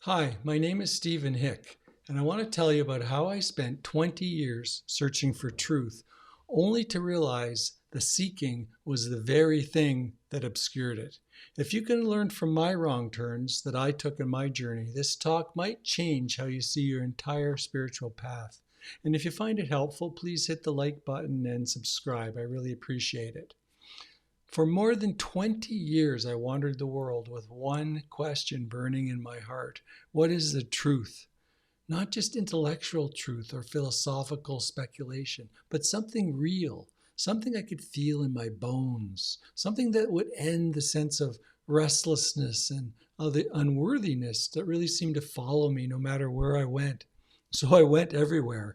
Hi, my name is Stephen Hick, and I want to tell you about how I spent 20 years searching for truth, only to realize the seeking was the very thing that obscured it. If you can learn from my wrong turns that I took in my journey, this talk might change how you see your entire spiritual path. And if you find it helpful, please hit the like button and subscribe. I really appreciate it. For more than 20 years, I wandered the world with one question burning in my heart. What is the truth? Not just intellectual truth or philosophical speculation, but something real, something I could feel in my bones, something that would end the sense of restlessness and of the unworthiness that really seemed to follow me no matter where I went. So I went everywhere.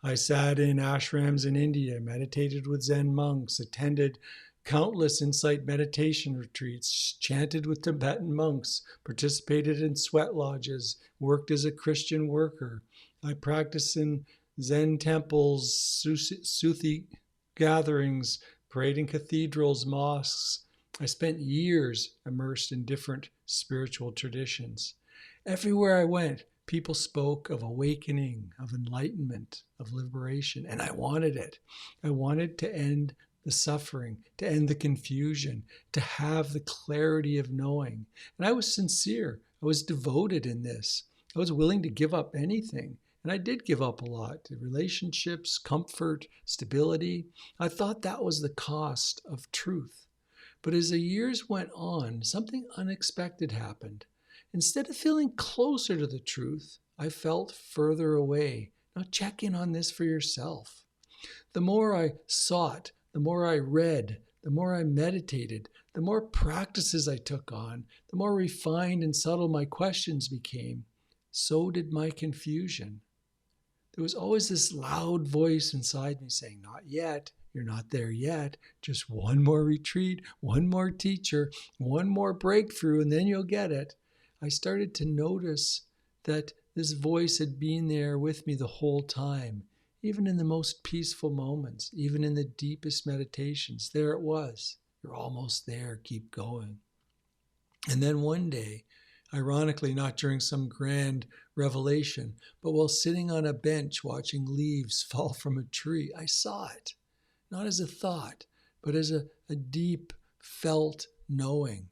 I sat in ashrams in India, meditated with Zen monks, attended countless insight meditation retreats, chanted with Tibetan monks, participated in sweat lodges, worked as a Christian worker. I practiced in Zen temples, Sufi gatherings, prayed in cathedrals, mosques. I spent years immersed in different spiritual traditions. Everywhere I went, people spoke of awakening, of enlightenment, of liberation, and I wanted it. I wanted to end the suffering, to end the confusion, to have the clarity of knowing. And I was sincere. I was devoted in this. I was willing to give up anything. And I did give up a lot. Relationships, comfort, stability. I thought that was the cost of truth. But as the years went on, something unexpected happened. Instead of feeling closer to the truth, I felt further away. Now check in on this for yourself. The more I sought, the more I read, the more I meditated, the more practices I took on, the more refined and subtle my questions became, so did my confusion. There was always this loud voice inside me saying, not yet, you're not there yet, just one more retreat, one more teacher, one more breakthrough, and then you'll get it. I started to notice that this voice had been there with me the whole time. Even in the most peaceful moments, even in the deepest meditations, there it was. You're almost there, keep going. And then one day, ironically, not during some grand revelation, but while sitting on a bench watching leaves fall from a tree, I saw it, not as a thought, but as a deep felt knowing.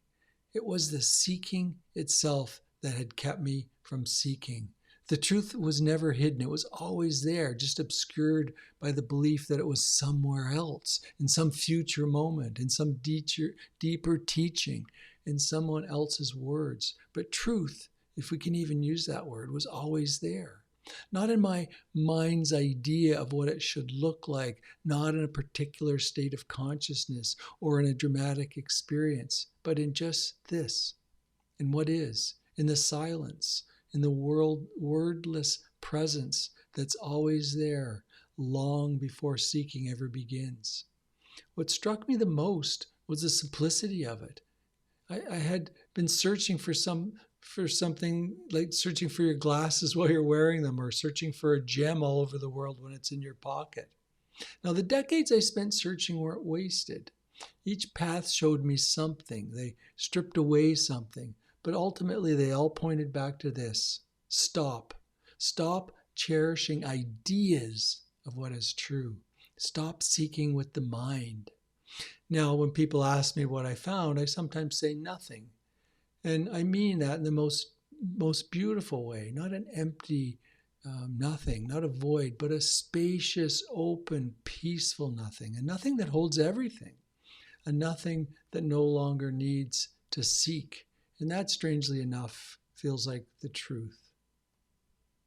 It was the seeking itself that had kept me from seeking. The truth was never hidden. It was always there, just obscured by the belief that it was somewhere else, in some future moment, in some deeper teaching, in someone else's words. But truth, if we can even use that word, was always there. Not in my mind's idea of what it should look like, not in a particular state of consciousness or in a dramatic experience, but in just this, in what is, in the silence, in the wordless presence that's always there, long before seeking ever begins. What struck me the most was the simplicity of it. I had been searching for something like searching for your glasses while you're wearing them, or searching for a gem all over the world when it's in your pocket. Now, the decades I spent searching weren't wasted. Each path showed me something. They stripped away something. But ultimately, they all pointed back to this. Stop. Stop cherishing ideas of what is true. Stop seeking with the mind. Now, when people ask me what I found, I sometimes say nothing. And I mean that in the most beautiful way, not an empty nothing, not a void, but a spacious, open, peaceful nothing, a nothing that holds everything, a nothing that no longer needs to seek. And that, strangely enough, feels like the truth.